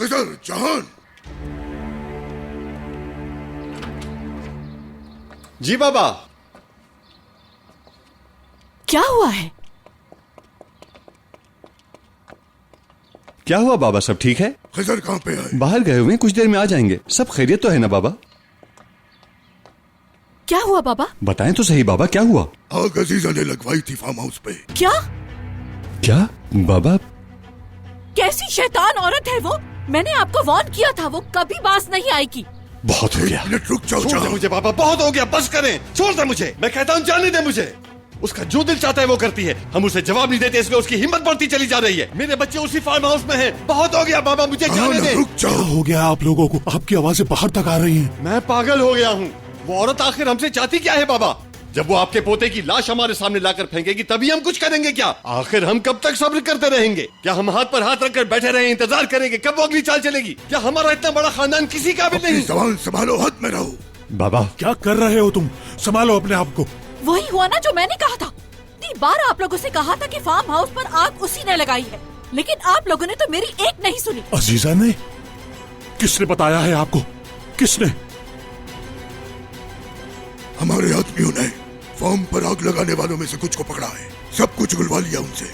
खिजर जहान। जी बाबा। क्या हुआ है? क्या हुआ बाबा, सब ठीक है? खिजर कहाँ पे है? बाहर गए हुए, कुछ देर में आ जाएंगे। सब खैरियत तो है ना बाबा? क्या हुआ बाबा? बताएं तो सही बाबा, क्या हुआ? आग अजीजा ने लगवाई थी फार्म हाउस पे। क्या? क्या बाबा? कैसी शैतान औरत है वो? मैंने आपको वार्न किया था, वो कभी बास नहीं आएगी। बहुत हो गया। मिनट रुक जाओ। छोड़ दे मुझे बाबा, बहुत हो गया, बस करें। छोड़ दे मुझे, मैं कहता हूँ जाने दे मुझे। उसका जो दिल चाहता है वो करती है, हम उसे जवाब नहीं देते, इसलिए उसकी हिम्मत बढ़ती चली जा रही है। मेरे बच्चे उसी फार्म हाउस में हैं। बहुत हो गया बाबा, मुझे जाने दे। रुक जाओ। हो गया आप लोगों को? आपकी आवाजें बाहर तक आ रही हैं। मैं पागल हो गया हूँ। वो औरत आखिर हमसे चाहती क्या है बाबा? जब वो आपके पोते की लाश हमारे सामने लाकर फेंकेगी तभी हम कुछ करेंगे क्या? आखिर हम कब तक सब्र करते रहेंगे? क्या हम हाथ पर हाथ रखकर बैठे रहे, इंतजार करेंगे कब वो अगली चाल चलेगी? क्या हमारा इतना बड़ा खानदान किसी का भी नहीं? जवान संभालो, हद में रहो। बाबा क्या कर रहे हो तुम? संभालो अपने आप को। वही हुआ ना जो मैंने कहा था। 3 बार आप लोगों से कहा था कि फार्म हाउस पर आग उसी ने लगाई है, लेकिन आप लोगों ने तो मेरी एक नहीं सुनी। अजीजा ने? किसने बताया है आपको? किसने? हमारे आदमियों ने फार्म पर आग लगाने वालों में से कुछ को पकड़ा है। सब कुछ उगलवा लिया उनसे।